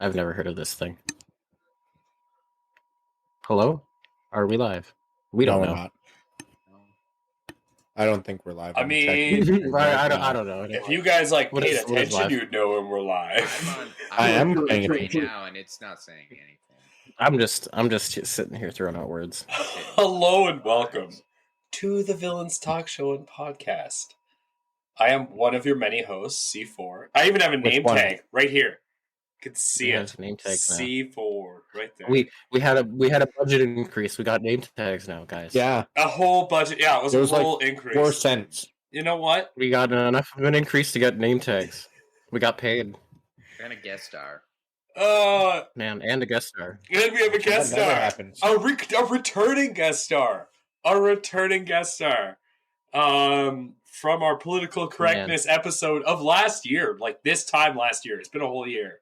I've never heard of this thing. Hello? Are we live? We don't know. We're not. I don't think we're live. I mean, I don't know. if you guys What paid is attention, live? you'd know when we're live. I am doing paying it right attention now, and it's not saying anything. I'm just sitting here throwing out words. Hello and welcome to the Villains Talk Show and Podcast. I am one of your many hosts, C4. I even have a name tag right here. You can see it. Name tags now. C4 right there. We had a budget increase. We got name tags now, guys. Yeah, A whole budget. Yeah, it was a whole like increase. 4 cents. You know what? We got enough of an increase to get name tags. We got paid. And a guest star. Man, and a guest star. And we have a guest That never star. happens. A returning guest star. A returning guest star. From our political correctness episode of last year. Like this time last year. It's been a whole year.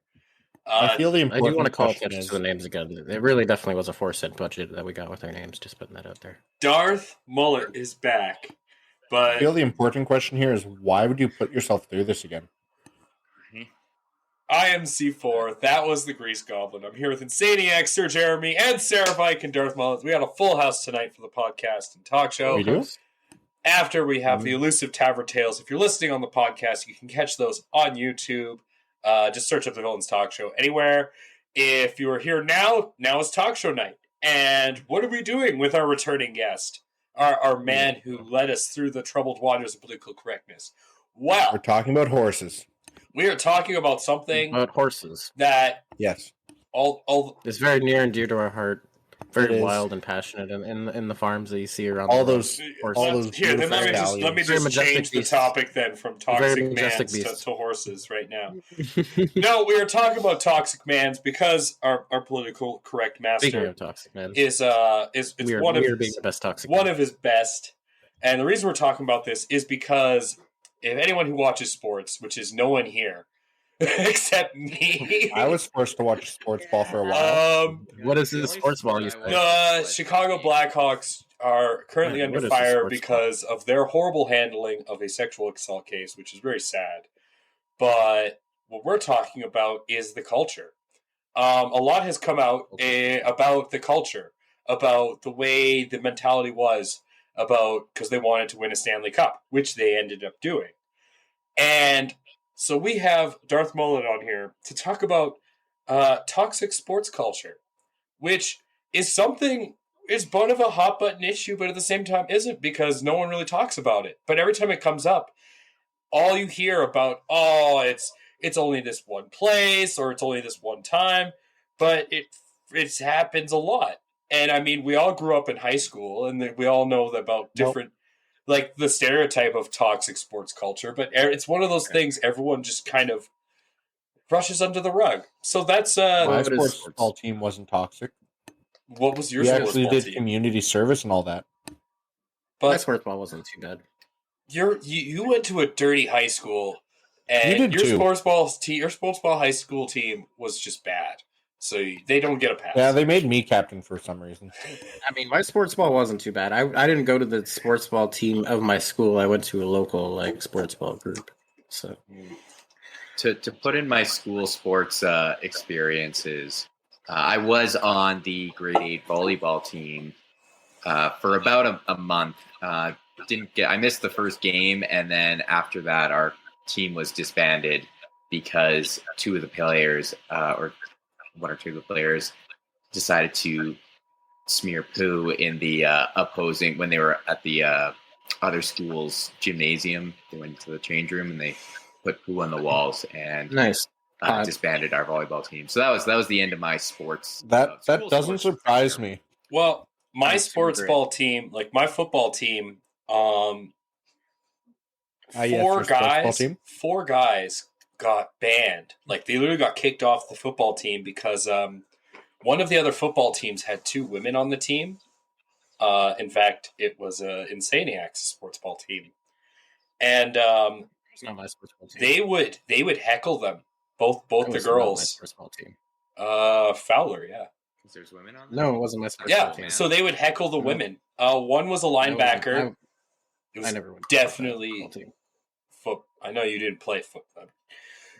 I feel the I important do want to call question attention is, to the names again. It really definitely was a 4-cent budget that we got with our names. Just putting that out there. Darth Mullet is back. I But feel the important question here is why would you put yourself through this again? I am C4. That was the Grease Goblin. I'm here with Insanieac, Sir Jeremy, and Sara, Vike, and Darth Mullet. We had a full house tonight for the podcast and talk show. We do? After we have the elusive Tavern Tales. If you're listening on the podcast, you can catch those on YouTube. Just search up the Villains Talk Show anywhere. If you are here now is talk show night. And what are we doing with our returning guest? Our man who led us through the troubled waters of political correctness. Well, We're talking about horses. we are talking about something About horses. that Yes. all It's very near and dear to our heart. It Very is. wild and passionate in the farms that you see around All the those horses. all those here. Then let me beautiful just Very change majestic the beasts. topic then from Very toxic majestic mans beasts. to horses right now. No, we are talking about toxic mans because our political correct Speaking master of toxic, man, is we are one of being the best toxic. one man. of his best. And the reason we're talking about this is because if anyone who watches sports, which is no one here except me, I was forced to watch sports ball for a while. What is The this only sports ball sport you I say? watch the is Chicago football. Blackhawks are currently What under is this fire sports because of their horrible handling of a sexual assault case, which is very sad. But what we're talking about is the culture. A lot has come out about the culture, about the way the mentality was, about because they wanted to win a Stanley Cup, which they ended up doing. And so we have Darth Mullet on here to talk about toxic sports culture, which is something is one of a hot button issue, but at the same time isn't because no one really talks about it. But every time it comes up, all you hear about, it's only this one place or it's only this one time, but it happens a lot. And I mean, we all grew up in high school, and we all know about different, like the stereotype of toxic sports culture. But it's one of those things everyone just kind of brushes under the rug. So that's My What is sports sports? ball team wasn't toxic. what was your We sports actually ball did team? community service and all that. My But sports ball wasn't too bad. you went to a dirty high school, and You did your too. your sports ball high school team was just bad. So they don't get a pass. Yeah, they made me captain for some reason. I mean, my sports ball wasn't too bad. I didn't go to the sports ball team of my school. I went to a local sports ball group. So To put in my school sports experiences, I was on the grade 8 volleyball team for about a month. I missed the first game, and then after that, our team was disbanded because two of the players, or one or two of the players, decided to smear poo in the opposing when they were at the other school's gymnasium. They went into the change room and they put poo on the walls and nice. disbanded our volleyball team. So that was the end of my sports. That school doesn't sports. surprise me. Well, my That's sports great. ball team, like my football team, Yes, four your sports ball team. guys got banned. Like they literally got kicked off the football team because one of the other football teams had 2 women on the team. In fact, it was Insanieac's sports ball team, and It's not my sports ball team. they would heckle them, both It the was not my girls. sports ball team. Fowler, yeah. 'Cause there's women on there? No, it wasn't my sports Yeah, ball team. so they would heckle the No. women. One was a linebacker. It I was never went to definitely the football team. foot. I know you didn't play football.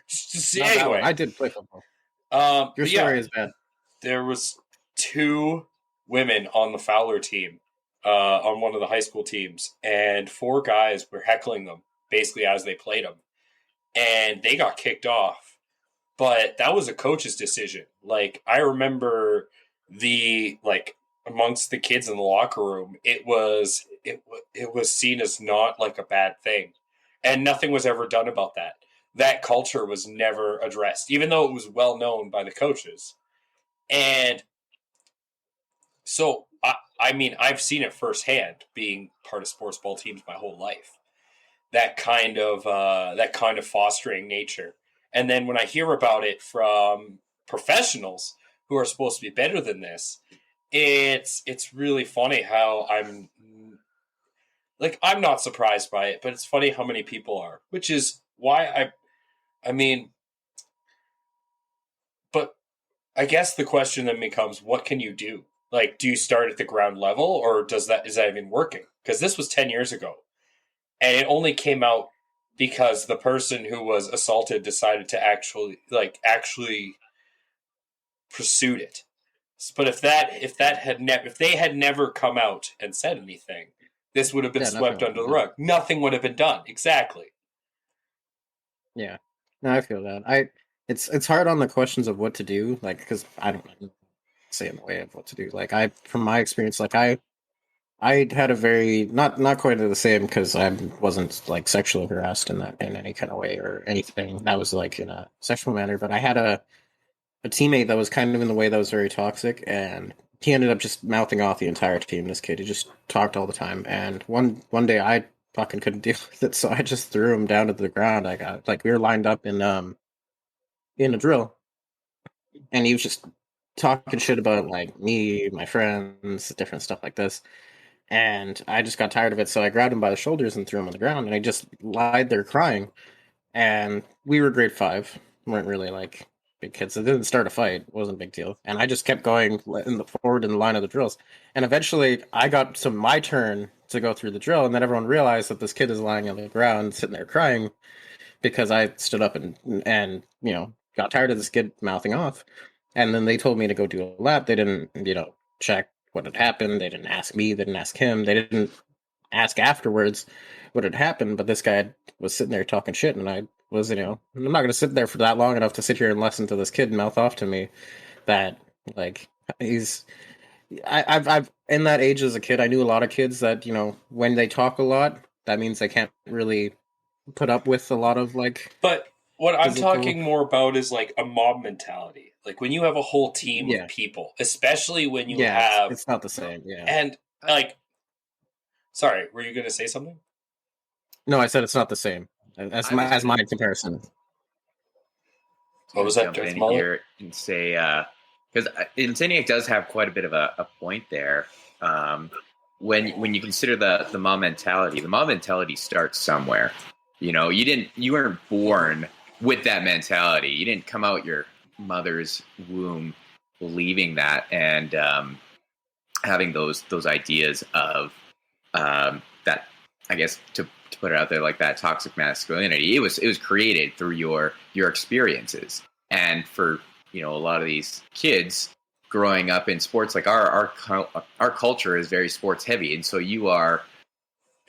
Just Not that one. anyway, I did play football. Your But story is bad. there was 2 women on the Fowler team, on one of the high school teams, and 4 guys were heckling them basically as they played them, and they got kicked off. But that was a coach's decision. Like, I remember amongst the kids in the locker room, it was seen as not like a bad thing, and nothing was ever done about that. That culture was never addressed, even though it was well known by the coaches. And so, I mean, I've seen it firsthand, being part of sports ball teams my whole life. That kind of fostering nature. And then when I hear about it from professionals who are supposed to be better than this, it's really funny how I'm not surprised by it, but it's funny how many people are, which is why I mean, but I guess the question then becomes, what can you do? Like, do you start at the ground level, or is that even working? Because this was 10 years ago, and it only came out because the person who was assaulted decided to actually pursued it. But if they had never come out and said anything, this would have been swept under the rug. Nothing would have been done. Exactly. Yeah, no, I feel that. It's hard on the questions of what to do, like, because I don't say in the way of what to do. Like, from my experience, like I had a very not quite the same, because I wasn't like sexually harassed in any kind of way or anything that was like in a sexual manner, but I had a teammate that was kind of in the way that was very toxic, and he ended up just mouthing off the entire team. This kid, he just talked all the time, and one day I fucking couldn't deal with it, so I just threw him down to the ground. I got like we were lined up in a drill, and he was just talking shit about like me, my friends, different stuff like this. And I just got tired of it, so I grabbed him by the shoulders and threw him on the ground, and I just lied there crying. And we were grade 5, weren't really like big kids. It didn't start a fight, it wasn't a big deal. And I just kept going forward in the line of the drills. And eventually, I got to my turn to go through the drill, and then everyone realized that this kid is lying on the ground, sitting there crying, because I stood up and got tired of this kid mouthing off. And then they told me to go do a lap. They didn't check what had happened. They didn't ask me. They didn't ask him. They didn't ask afterwards what had happened. But this guy was sitting there talking shit, and I was, I'm not going to sit there for that long enough to sit here and listen to this kid mouth off to me. That like I've in that age as a kid, I knew a lot of kids that when they talk a lot, that means they can't really put up with a lot of like. But what I'm physical... talking more about is like a mob mentality. Like when you have a whole team of people, especially when you have... It's not the same, yeah. And like... Sorry, were you going to say something? No, I said it's not the same as my comparison. What was that, Darth Mullet? Here and say, because Insanieac does have quite a bit of a point there. When you consider the mob mentality starts somewhere. You weren't born with that mentality. You didn't come out your mother's womb believing that and having those ideas of that. I guess to put it out there like that, toxic masculinity. It was created through your experiences, and for a lot of these kids growing up in sports, like our culture is very sports heavy, and so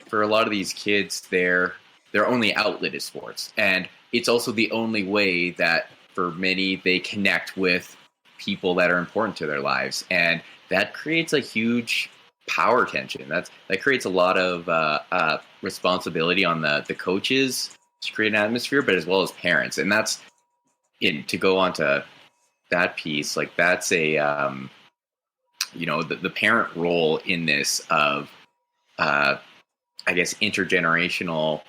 for a lot of these kids, their only outlet is sports, and it's also the only way that for many they connect with people that are important to their lives, and that creates a huge power tension. That creates a lot of responsibility on the coaches to create an atmosphere, but as well as parents, and that's to go on to that piece. Like that's a the parent role in this of I guess intergenerational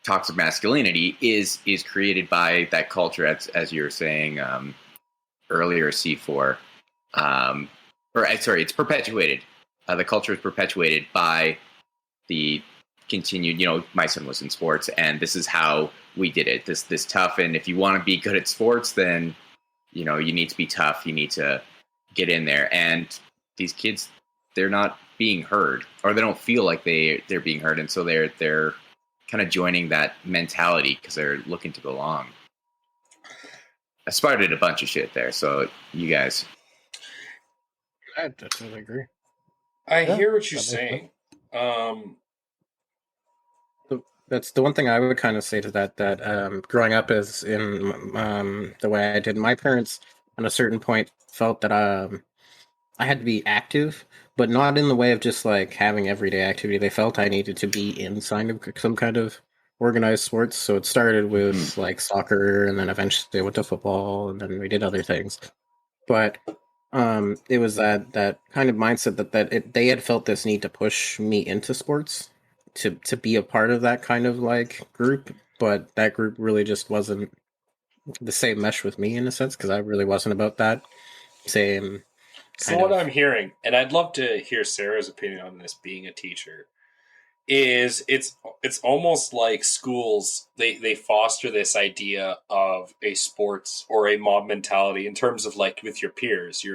toxic masculinity is created by that culture, as you were saying earlier, C4. It's perpetuated. The culture is perpetuated by the continued, my son was in sports, and this is how we did it. This tough, and if you want to be good at sports, then, you need to be tough. You need to get in there. And these kids, they're not being heard, or they don't feel like they're being heard, and so they're kind of joining that mentality because they're looking to belong. I started a bunch of shit there. So you guys, I totally agree. I Yeah, hear what you're that makes saying. That's the one thing I would kind of say to that. Growing up as in the way I did, my parents at a certain point felt that I had to be active, but not in the way of just like having everyday activity. They felt I needed to be in some kind of organized sports. So it started with like soccer, and then eventually I went to football, and then we did other things. But it was that kind of mindset they had felt this need to push me into sports to be a part of that kind of like group, but that group really just wasn't the same mesh with me in a sense because I really wasn't about that same So kind what of. I'm hearing, and I'd love to hear Sarah's opinion on this, being a teacher, is it's almost like schools they foster this idea of a sports or a mob mentality in terms of like with your peers,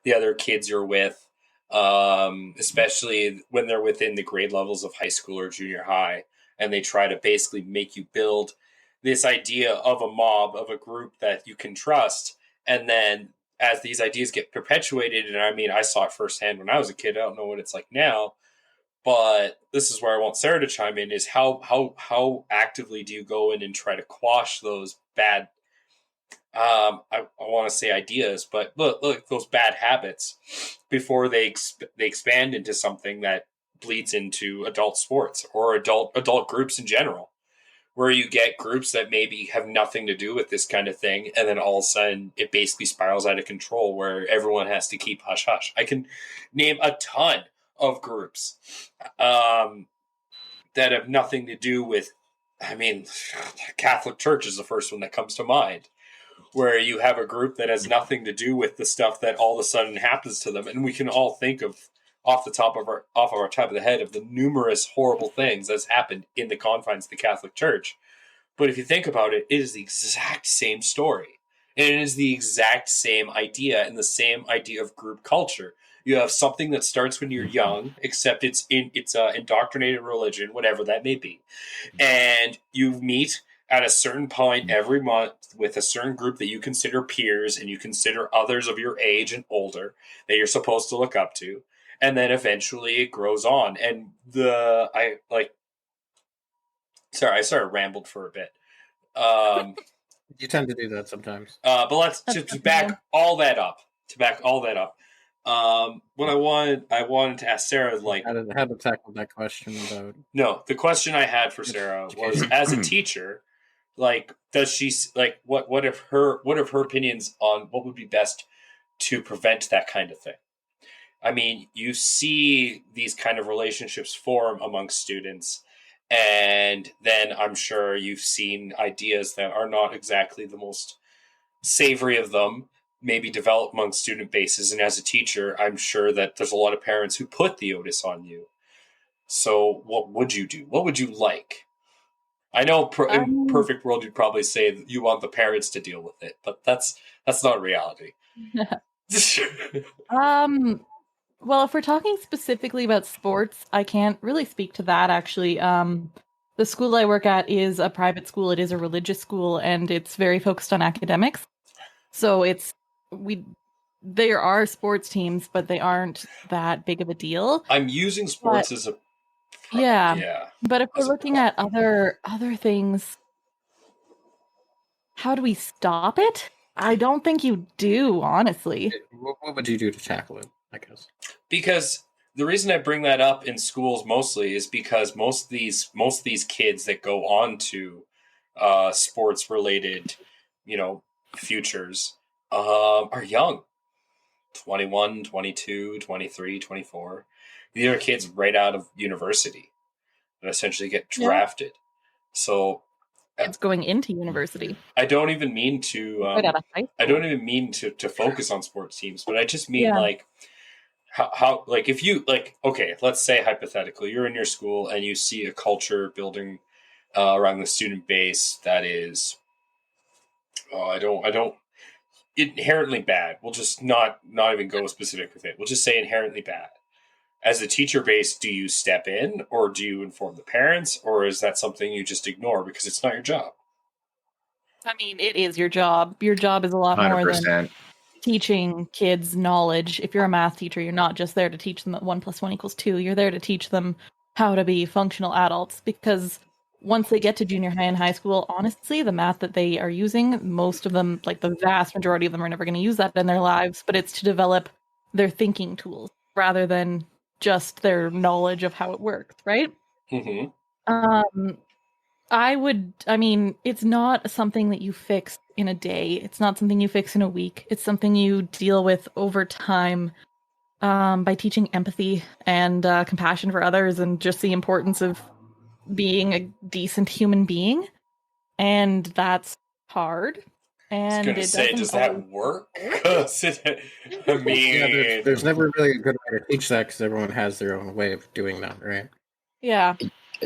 the other kids you're with, especially when they're within the grade levels of high school or junior high, and they try to basically make you build this idea of a mob, of a group that you can trust. And then as these ideas get perpetuated, and I mean, I saw it firsthand when I was a kid, I don't know what it's like now, but this is where I want Sarah to chime in, is how actively do you go in and try to quash those bad I want to say ideas, but look those bad habits before they expand into something that bleeds into adult sports or adult groups in general, where you get groups that maybe have nothing to do with this kind of thing, and then all of a sudden it basically spirals out of control where everyone has to keep hush hush. I can name a ton of groups that have nothing to do with. I mean, Catholic Church is the first one that comes to mind, where you have a group that has nothing to do with the stuff that all of a sudden happens to them, and we can all think of off of our top of the head of the numerous horrible things that's happened in the confines of the Catholic Church. But if you think about it, it is the exact same story, and it is the exact same idea and the same idea of group culture. You have something that starts when you're young, except it's indoctrinated religion, whatever that may be, and you meet at a certain point every month with a certain group that you consider peers and you consider others of your age and older that you're supposed to look up to, and then eventually it grows on. And I sort of rambled for a bit, You tend to do that sometimes. but let's to back all that up. What I wanted to ask Sarah, like, How to tackle that question about no, the question I had for Sarah was, as a teacher, like, does she like what if her opinions on what would be best to prevent that kind of thing? I mean, you see these kind of relationships form amongst students, and then I'm sure you've seen ideas that are not exactly the most savory of them maybe develop among student bases. And as a teacher, I'm sure that there's a lot of parents who put the onus on you. So what would you do? What would you like? I know in Um, perfect world you'd probably say that you want the parents to deal with it, but that's not reality. um, well, if we're talking specifically about sports, I can't really speak to that actually. The school I work at is a private school. It is a religious school, and it's very focused on academics. So we there are sports teams, but they aren't that big of a deal. I'm using But sports as a yeah, yeah but if we're as a looking at other things, how do we stop it? I don't think you do, honestly. what would you do to tackle it? I guess. because the reason I bring that up in schools mostly is because most of these kids that go on to sports related, futures are young, 21, 22, 23, 24. These are kids right out of university that essentially get Yeah. drafted. So It's going into university. I don't even mean to Right out of high I school. don't even mean to focus on sports teams, but I just mean Yeah. like how like if you like, okay, let's say hypothetically you're in your school and you see a culture building around the student base that is I don't inherently bad. We'll just not even go specific with it. We'll just say inherently bad. As a teacher base, do you step in or do you inform the parents, or is that something you just ignore because it's not your job? I mean, it is your job. Your job is a lot more than 100%. teaching kids knowledge. If you're a math teacher, you're not just there to teach them that 1 + 1 = 2. You're there to teach them how to be functional adults, because once they get to junior high and high school, honestly, the math that they are using, most of them, like the vast majority of them, are never going to use that in their lives, but it's to develop their thinking tools rather than just their knowledge of how it works, right? Mm-hmm. I mean, it's not something that you fix in a day. It's not something you fix in a week. It's something you deal with over time, by teaching empathy and compassion for others, and just the importance of being a decent human being. And that's hard. I was And gonna it say, doesn't does always that work? work. 'Cause I Yeah, mean, there's never really a good way to teach that because everyone has their own way of doing that, right? Yeah.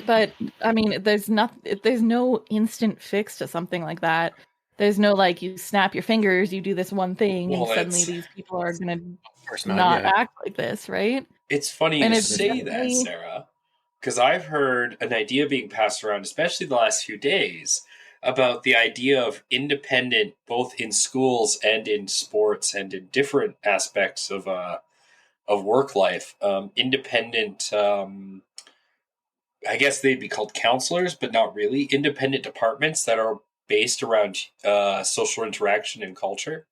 But I mean, there's no instant fix to something like that. There's no like you snap your fingers, you do this one thing, and well, suddenly these people are gonna Of course not. not Yeah, act like this, right? it's funny And to it's say that, definitely Sarah, because I've heard an idea being passed around, especially the last few days, about the idea of independent, both in schools and in sports and in different aspects of work life. Independent, I guess they'd be called counselors, but not really. Independent departments that are based around social interaction and culture.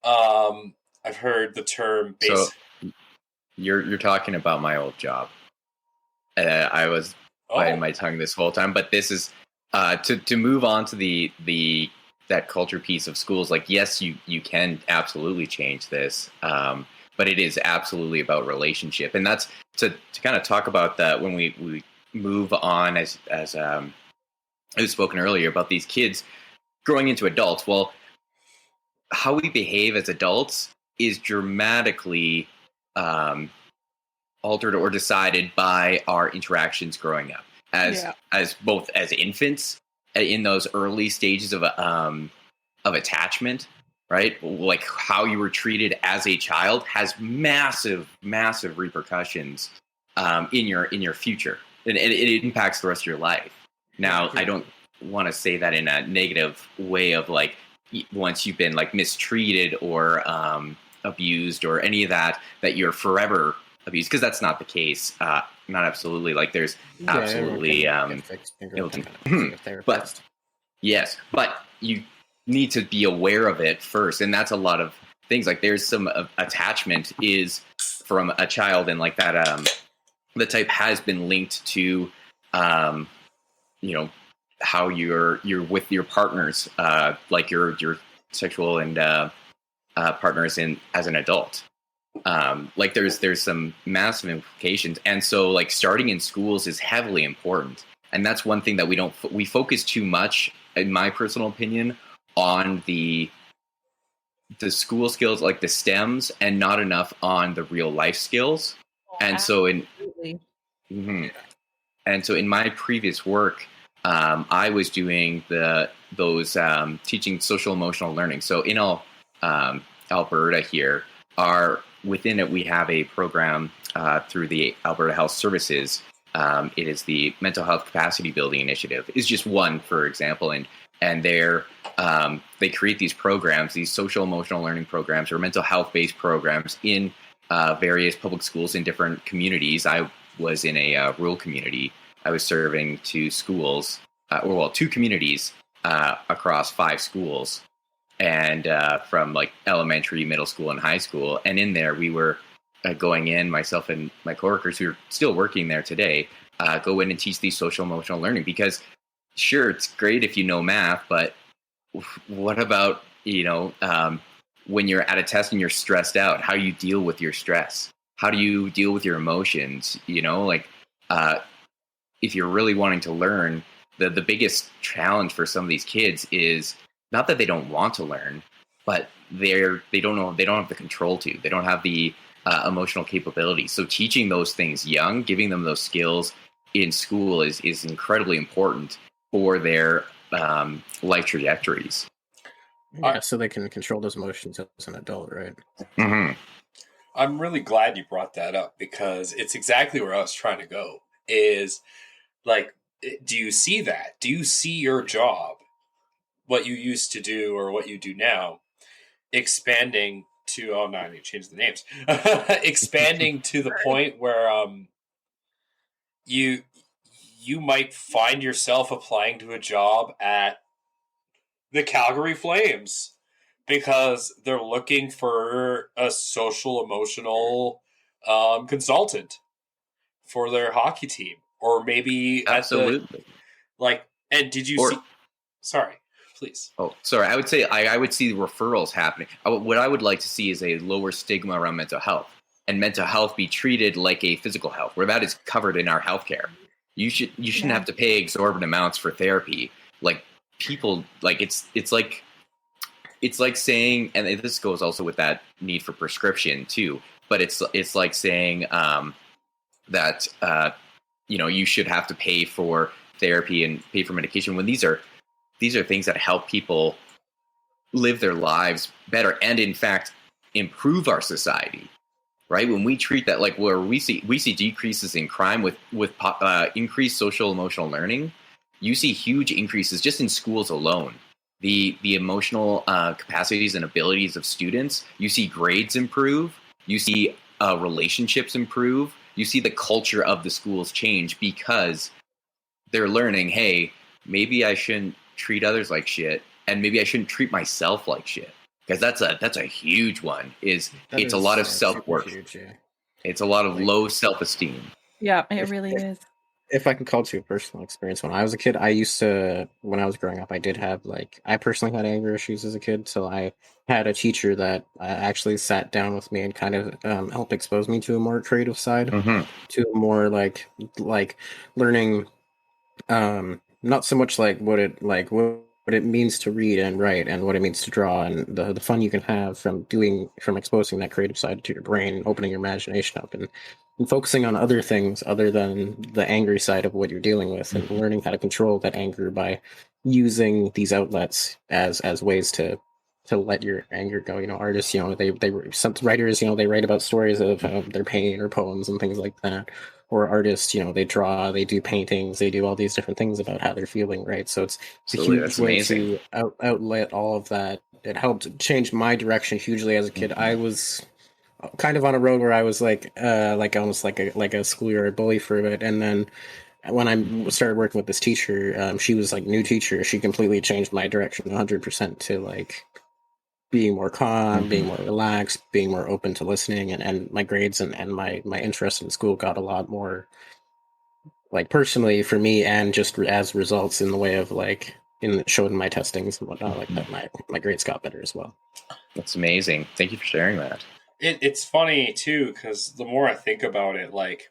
I've heard the term So base. you're talking about my old job. I was biting Oh, my tongue this whole time, but this is to move on to the that culture piece of schools. Like, yes, you can absolutely change this, but it is absolutely about relationship, and that's to kind of talk about that when we move on as I was spoken earlier about these kids growing into adults. Well, how we behave as adults is dramatically um, altered or decided by our interactions growing up yeah. as both as infants in those early stages of attachment, right? Like how you were treated as a child has massive repercussions in your future, and it impacts the rest of your life. Now, I don't want to say that in a negative way of like once you've been like mistreated or abused or any of that you're forever abused, because that's not the case. Not absolutely. Like there's Yeah, everyone absolutely can get fixed and go ill- see a therapist. but yes, but you need to be aware of it first, and that's a lot of things. Like there's some attachment is from a child, and like that the type has been linked to um, you know how you're with your partners, like your sexual and partners in as an adult. Like there's some massive implications, and so like starting in schools is heavily important, and that's one thing that we focus too much, in my personal opinion, on the school skills, like the stems, and not enough on the real life skills. And so in Absolutely. mhm. And so in my previous work, I was doing those teaching social emotional learning. So in Alberta here, are within it we have a program through the Alberta Health Services. It is the Mental Health Capacity Building Initiative. Is just one, for example, and they create these programs, these social emotional learning programs or mental health based programs in various public schools in different communities. I was in a rural community. I was serving two schools, two communities across 5 schools, and from like elementary, middle school, and high school. And in there, we were going in, myself and my coworkers who are still working there today, go in and teach these social emotional learning. Because sure, it's great if you know math, but what about when you're at a test and you're stressed out? How do you deal with your stress? How do you deal with your emotions? If you're really wanting to learn, the biggest challenge for some of these kids is not that they don't want to learn, but they don't know, they don't have the control to. They don't have the emotional capability. So teaching those things young, giving them those skills in school is incredibly important for their life trajectories. Yeah, so they can control those emotions as an adult, right? Mm-hmm. I'm really glad you brought that up because it's exactly where I was trying to go. Is like, do you see that? Do you see your job what you used to do or what you do now, expanding to I need to change the names. Expanding to the point where you might find yourself applying to a job at the Calgary Flames because they're looking for a social emotional consultant for their hockey team, or maybe Absolutely. And did you see? Sorry, please. Oh, sorry. I would say I would see referrals happening. What I would like to see is a lower stigma around mental health, and mental health be treated like a physical health, where that is covered in our healthcare. You shouldn't have to pay exorbitant amounts for therapy. Like people, like it's like saying, and this goes also with that need for prescription too. But it's like saying that you should have to pay for therapy and pay for medication when these are things that help people live their lives better and in fact improve our society, right? When we treat that like where we see decreases in crime with increased social emotional learning, you see huge increases just in schools alone. The emotional capacities and abilities of students, you see grades improve, you see relationships improve, you see the culture of the schools change because they're learning, hey, maybe I shouldn't treat others like shit, and maybe I shouldn't treat myself like shit, because that's a huge one. It's a lot of self-worth. Yeah. It's a lot of low self-esteem. Yeah, it really is. If I can call to a personal experience, when I was a kid, when I was growing up, I personally had anger issues as a kid. So I had a teacher that actually sat down with me and kind of helped expose me to a more creative side, to a more like learning, not so much like what it means to read and write and what it means to draw and the fun you can have from exposing that creative side to your brain and opening your imagination up and focusing on other things other than the angry side of what you're dealing with, and learning how to control that anger by using these outlets as ways to let your anger go. Artists, some writers, they write about stories of their pain or poems and things like that. Or artists, they draw, they do paintings, they do all these different things about how they're feeling, right? So it's a huge way to outlet all of that. It helped change my direction hugely as a kid. I was kind of on a road where I was like almost like a schoolyard bully for a bit, and then when I started working with this teacher, she was like new teacher. She completely changed my direction 100% to like being more calm, being more relaxed, being more open to listening, and my grades and my interest in school got a lot more like personally for me, and just as results in the way of like showing my testings and whatnot like that. My grades got better as well. That's amazing. Thank you for sharing that. It's funny too, because the more I think about it, like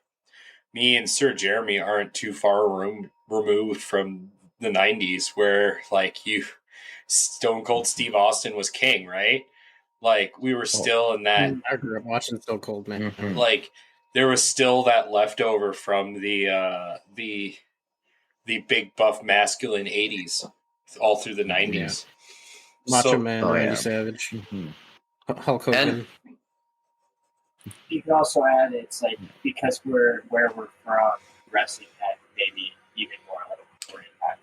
me and Sir Jeremy aren't too far removed from the 90s where like Stone Cold Steve Austin was king, right? Like we were still in that. I grew up watching Stone Cold, man. Like there was still that leftover from the big buff masculine 80s all through the 90s. Macho Man, Randy Savage, Hulk Hogan. You can also add it's like because where we're from, wrestling had maybe even more impact.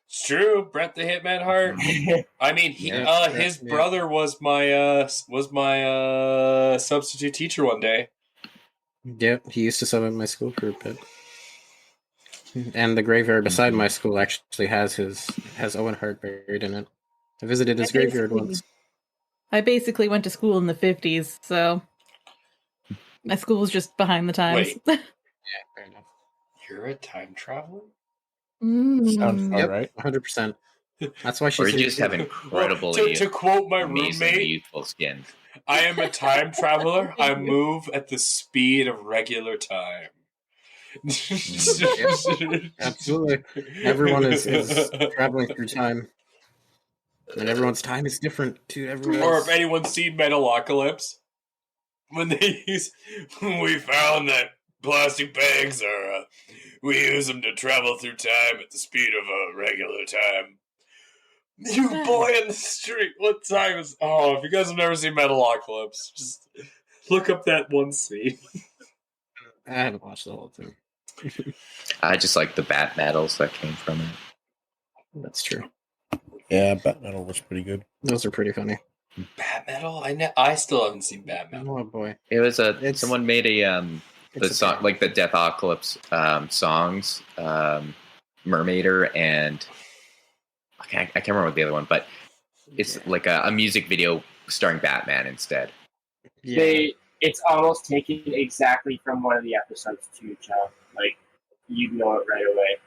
It's true, Bret the Hitman Hart. I mean, his brother was my substitute teacher one day. Yep, he used to sub at my school for a bit. And the graveyard beside my school actually has Owen Hart buried in it. I visited his graveyard once. I basically went to school in the 50s, so my school was just behind the times. Wait. Yeah, fair enough. You're a time traveler? Sounds all right. 100%. That's why Or you just have incredibly to quote my amazing, roommate, youthful skin. I am a time traveler. I move at the speed of regular time. Absolutely. Everyone is traveling through time. And everyone's time is different to everyone else. Or if anyone's seen Metalocalypse, when we found that plastic bags are, we use them to travel through time at the speed of a regular time. You boy in the street, what time is? Oh, if you guys have never seen Metalocalypse, just look up that one scene. I haven't watched the whole thing. I just like the bat medals that came from it. That's true. Yeah, Bat Metal was pretty good. Those are pretty funny. Bat Metal? I still haven't seen Bat Metal. Oh boy, It was It's- someone made a the it's song okay. like the Deathocalypse songs, Mermaider and I can't remember what the other one, but it's like a music video starring Batman instead. Yeah. It's almost taken exactly from one of the episodes too, John. Like, you'd know it right away.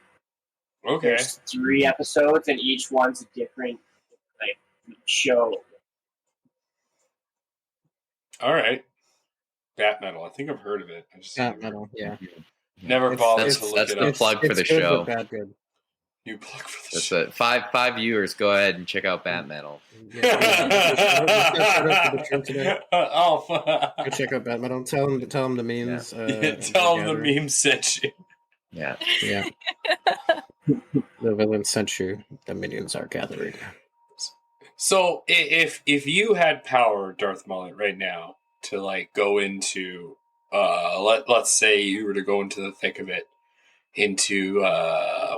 Okay. There's 3 episodes, and each one's a different show. All right. Bat Metal. I think I've heard of it. I just Bat Metal. Yeah. never It's- bothered it's- to look that's it the up. plug for the good, show. But bad good. You plug for the That's show. it. Five viewers. Go ahead and check out Bat Metal. Oh, Go check out Bat Metal. Tell them the memes. tell them the meme sent you. Yeah. Yeah. The villain sent you. The minions are gathering. So if you had power, Darth Mullet, right now to like go into let's say you were to go into the thick of it, into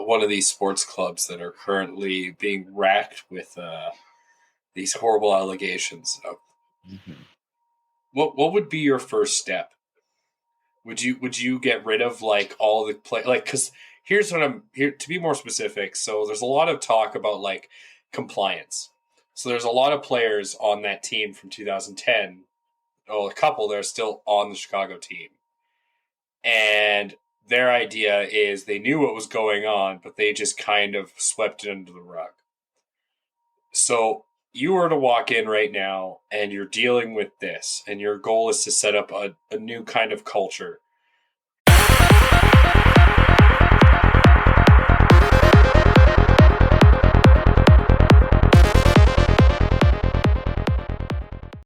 one of these sports clubs that are currently being racked with these horrible allegations of what would be your first step? Would you get rid of like all the play like because here's what I'm here to be more specific. So there's a lot of talk about like compliance. So there's a lot of players on that team from 2010. Oh, a couple that are still on the Chicago team, and their idea is they knew what was going on, but they just kind of swept it under the rug. So you were to walk in right now and you're dealing with this, and your goal is to set up a new kind of culture